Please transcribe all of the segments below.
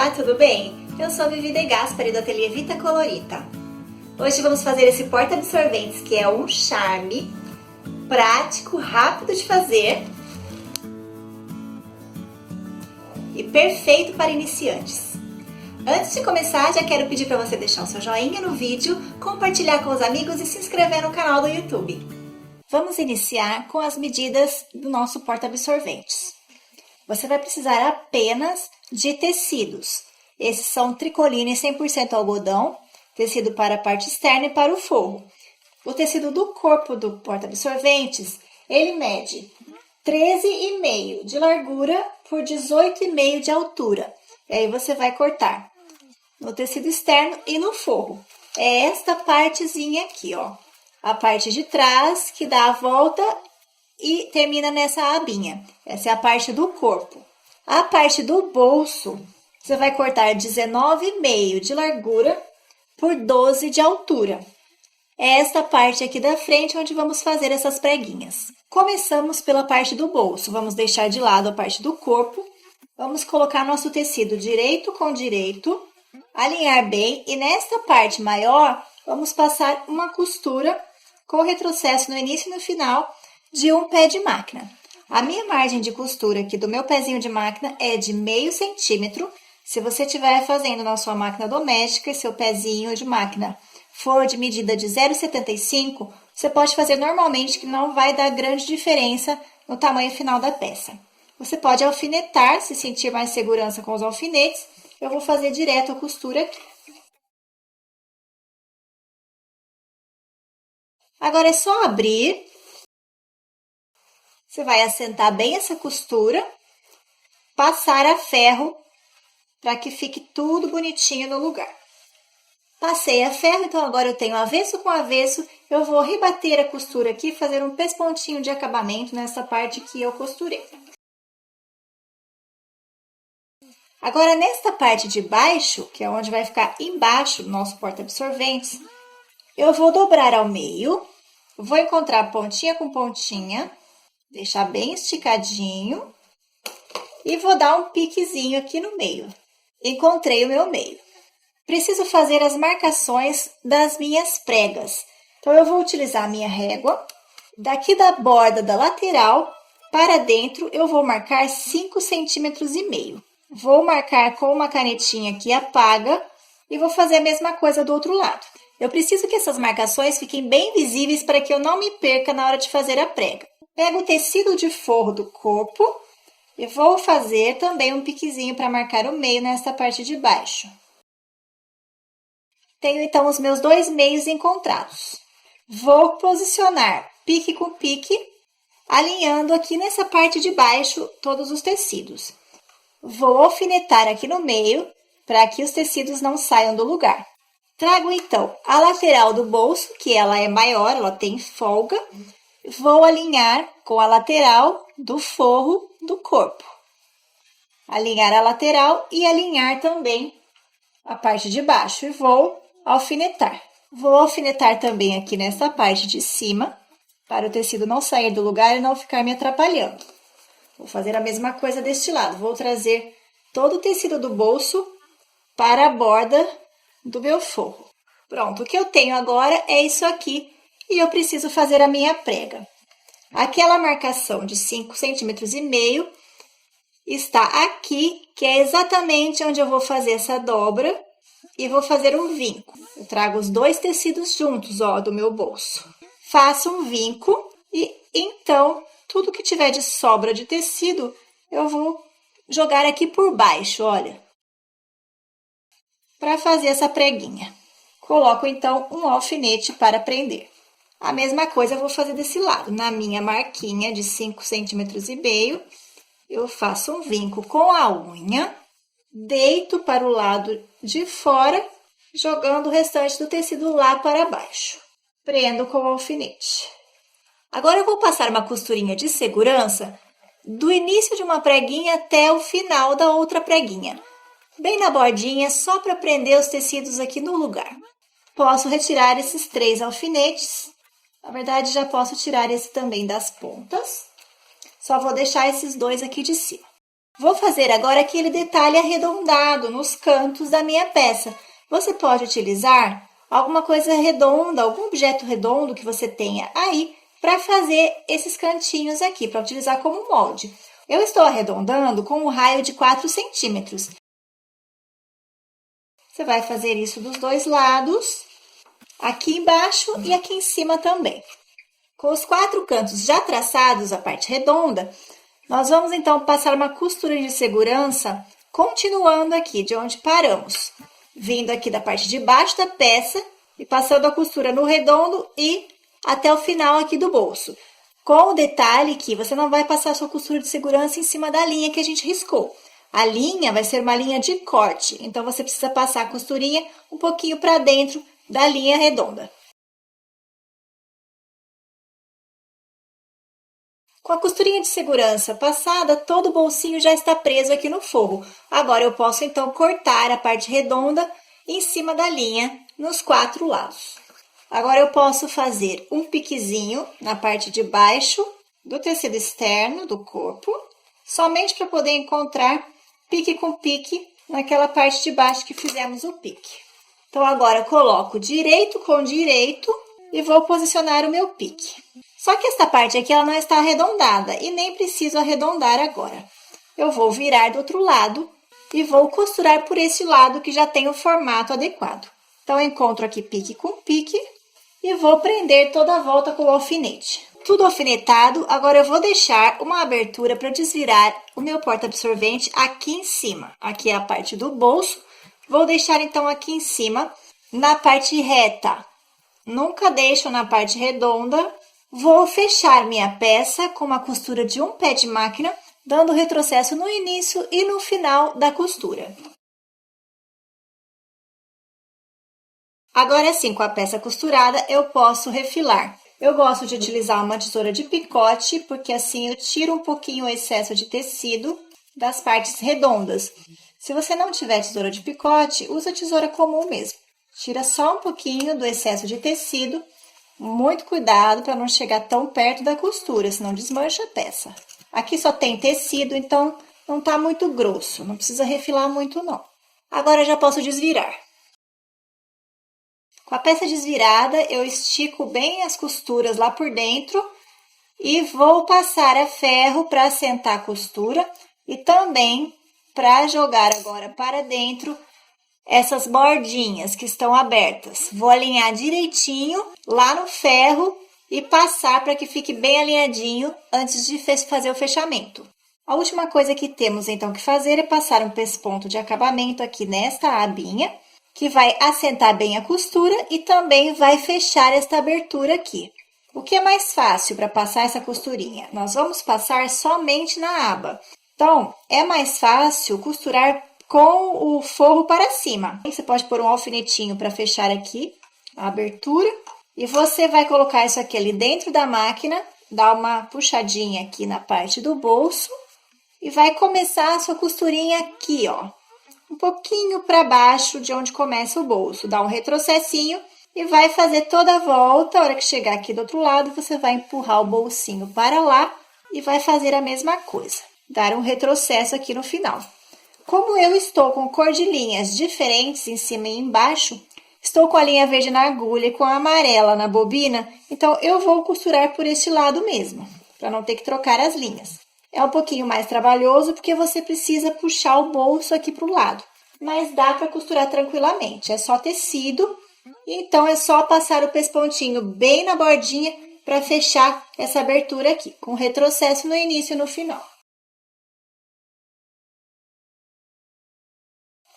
Olá, tudo bem? Eu sou a Vivi De Gaspari do Ateliê Vita Colorita. Hoje vamos fazer esse porta-absorventes que é um charme, prático, rápido de fazer e perfeito para iniciantes. Antes de começar, já quero pedir para você deixar o seu joinha no vídeo, compartilhar com os amigos e se inscrever no canal do YouTube. Vamos iniciar com as medidas do nosso porta-absorventes. Você vai precisar apenas de tecidos. Esses são tricoline 100% algodão, tecido para a parte externa e para o forro. O tecido do corpo do porta-absorventes, ele mede 13,5 de largura por 18,5 de altura. E aí você vai cortar no tecido externo e no forro. É esta partezinha aqui, ó. A parte de trás que dá a volta e termina nessa abinha. Essa é a parte do corpo. A parte do bolso, você vai cortar 19,5 de largura por 12 de altura. É esta parte aqui da frente onde vamos fazer essas preguinhas. Começamos pela parte do bolso. Vamos deixar de lado a parte do corpo. Vamos colocar nosso tecido direito com direito, alinhar bem e nesta parte maior, vamos passar uma costura com retrocesso no início e no final de um pé de máquina. A minha margem de costura aqui do meu pezinho de máquina é de meio centímetro. Se você estiver fazendo na sua máquina doméstica e seu pezinho de máquina for de medida de 0,75, você pode fazer normalmente que não vai dar grande diferença no tamanho final da peça. Você pode alfinetar, se sentir mais segurança com os alfinetes. Eu vou fazer direto a costura aqui. Agora é só abrir. Você vai assentar bem essa costura, passar a ferro para que fique tudo bonitinho no lugar. Passei a ferro, então agora eu tenho avesso com avesso. Eu vou rebater a costura aqui, fazer um pespontinho de acabamento nessa parte que eu costurei. Agora, nesta parte de baixo, que é onde vai ficar embaixo do nosso porta-absorventes, eu vou dobrar ao meio, vou encontrar pontinha com pontinha, deixar bem esticadinho e vou dar um piquezinho aqui no meio. Encontrei o meu meio. Preciso fazer as marcações das minhas pregas. Então, eu vou utilizar a minha régua. Daqui da borda da lateral para dentro, eu vou marcar 5,5 centímetros. Vou marcar com uma canetinha que apaga e vou fazer a mesma coisa do outro lado. Eu preciso que essas marcações fiquem bem visíveis para que eu não me perca na hora de fazer a prega. Pego o tecido de forro do corpo e vou fazer também um piquezinho para marcar o meio nessa parte de baixo. Tenho então os meus dois meios encontrados. Vou posicionar pique com pique, alinhando aqui nessa parte de baixo todos os tecidos. Vou alfinetar aqui no meio para que os tecidos não saiam do lugar. Trago então a lateral do bolso, que ela é maior, ela tem folga. Vou alinhar com a lateral do forro do corpo. Alinhar a lateral e alinhar também a parte de baixo. E vou alfinetar. Vou alfinetar também aqui nessa parte de cima, para o tecido não sair do lugar e não ficar me atrapalhando. Vou fazer a mesma coisa deste lado. Vou trazer todo o tecido do bolso para a borda do meu forro. Pronto, o que eu tenho agora é isso aqui e eu preciso fazer a minha prega. Aquela marcação de 5,5 centímetros está aqui, que é exatamente onde eu vou fazer essa dobra e vou fazer um vinco. Eu trago os dois tecidos juntos, ó, do meu bolso. Faço um vinco e então tudo que tiver de sobra de tecido, eu vou jogar aqui por baixo, olha. Para fazer essa preguinha. Coloco, então, um alfinete para prender. A mesma coisa eu vou fazer desse lado. Na minha marquinha de 5,5 centímetros, eu faço um vinco com a unha, deito para o lado de fora, jogando o restante do tecido lá para baixo. Prendo com o alfinete. Agora, eu vou passar uma costurinha de segurança do início de uma preguinha até o final da outra preguinha. Bem na bordinha, só para prender os tecidos aqui no lugar. Posso retirar esses 3 alfinetes. Na verdade, já posso tirar esse também das pontas. Só vou deixar esses 2 aqui de cima. Vou fazer agora aquele detalhe arredondado nos cantos da minha peça. Você pode utilizar alguma coisa redonda, algum objeto redondo que você tenha aí para fazer esses cantinhos aqui, para utilizar como molde. Eu estou arredondando com um raio de 4 centímetros. Você vai fazer isso dos dois lados, aqui embaixo e aqui em cima também. Com os 4 cantos já traçados, a parte redonda, nós vamos então passar uma costura de segurança, continuando aqui de onde paramos. Vindo aqui da parte de baixo da peça e passando a costura no redondo e até o final aqui do bolso. Com o detalhe que você não vai passar a sua costura de segurança em cima da linha que a gente riscou. A linha vai ser uma linha de corte, então você precisa passar a costurinha um pouquinho para dentro da linha redonda. Com a costurinha de segurança passada, todo o bolsinho já está preso aqui no forro. Agora eu posso então cortar a parte redonda em cima da linha nos 4 lados. Agora eu posso fazer um piquezinho na parte de baixo do tecido externo do corpo, somente para poder encontrar pique com pique naquela parte de baixo que fizemos o pique. Então agora eu coloco direito com direito e vou posicionar o meu pique. Só que esta parte aqui ela não está arredondada e nem preciso arredondar agora. Eu vou virar do outro lado e vou costurar por esse lado que já tem o formato adequado. Então, eu encontro aqui pique com pique e vou prender toda a volta com o alfinete. Tudo alfinetado, agora eu vou deixar uma abertura para desvirar o meu porta-absorvente aqui em cima. Aqui é a parte do bolso, vou deixar então aqui em cima, na parte reta. Nunca deixo na parte redonda. Vou fechar minha peça com uma costura de um pé de máquina, dando retrocesso no início e no final da costura. Agora sim, com a peça costurada, eu posso refilar. Eu gosto de utilizar uma tesoura de picote, porque assim eu tiro um pouquinho o excesso de tecido das partes redondas. Se você não tiver tesoura de picote, usa tesoura comum mesmo. Tira só um pouquinho do excesso de tecido. Muito cuidado para não chegar tão perto da costura, senão desmancha a peça. Aqui só tem tecido, então não tá muito grosso, não precisa refilar muito não. Agora já posso desvirar. Com a peça desvirada, eu estico bem as costuras lá por dentro e vou passar a ferro para assentar a costura e também para jogar agora para dentro essas bordinhas que estão abertas. Vou alinhar direitinho lá no ferro e passar para que fique bem alinhadinho antes de fazer o fechamento. A última coisa que temos então que fazer é passar um pesponto de acabamento aqui nesta abinha, que vai assentar bem a costura e também vai fechar esta abertura aqui. O que é mais fácil para passar essa costurinha? Nós vamos passar somente na aba. Então, é mais fácil costurar com o forro para cima. Você pode pôr um alfinetinho para fechar aqui a abertura. E você vai colocar isso aqui ali dentro da máquina, dar uma puxadinha aqui na parte do bolso e vai começar a sua costurinha aqui, ó. Um pouquinho para baixo de onde começa o bolso. Dá um retrocessinho e vai fazer toda a volta. A hora que chegar aqui do outro lado, você vai empurrar o bolsinho para lá e vai fazer a mesma coisa. Dar um retrocesso aqui no final. Como eu estou com cor de linhas diferentes em cima e embaixo, estou com a linha verde na agulha e com a amarela na bobina, então eu vou costurar por este lado mesmo, para não ter que trocar as linhas. É um pouquinho mais trabalhoso porque você precisa puxar o bolso aqui para o lado, mas dá para costurar tranquilamente, é só tecido, então é só passar o pespontinho bem na bordinha para fechar essa abertura aqui, com retrocesso no início e no final.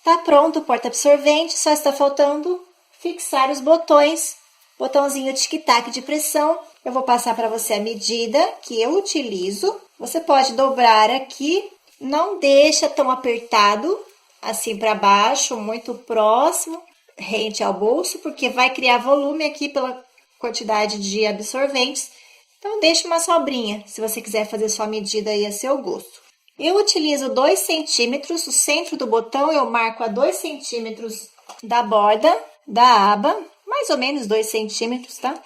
Tá pronto o porta-absorvente, só está faltando fixar os botões, botãozinho tic-tac de pressão. Eu vou passar para você a medida que eu utilizo. Você pode dobrar aqui, não deixa tão apertado, assim para baixo, muito próximo, rente ao bolso, porque vai criar volume aqui pela quantidade de absorventes. Então, deixa uma sobrinha, se você quiser fazer sua medida aí a seu gosto. Eu utilizo 2 centímetros, o centro do botão eu marco a 2 centímetros da borda da aba, mais ou menos 2 centímetros, tá?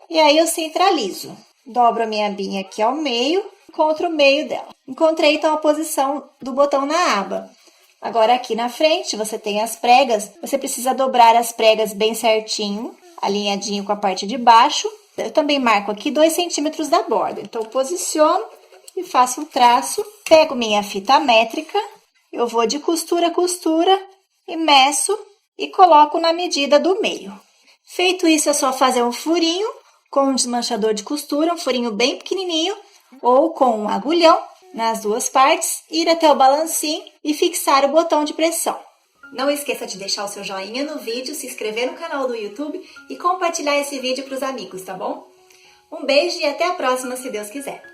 E aí eu centralizo. Dobro a minha abinha aqui ao meio, contra o meio dela. Encontrei então a posição do botão na aba. Agora aqui na frente você tem as pregas, você precisa dobrar as pregas bem certinho, alinhadinho com a parte de baixo. Eu também marco aqui 2 centímetros da borda, então posiciono e faço um traço. Pego minha fita métrica, eu vou de costura a costura e meço e coloco na medida do meio. Feito isso, é só fazer um furinho com um desmanchador de costura, um furinho bem pequenininho, ou com um agulhão nas duas partes, ir até o balancinho e fixar o botão de pressão. Não esqueça de deixar o seu joinha no vídeo, se inscrever no canal do YouTube e compartilhar esse vídeo para os amigos, tá bom? Um beijo e até a próxima, se Deus quiser!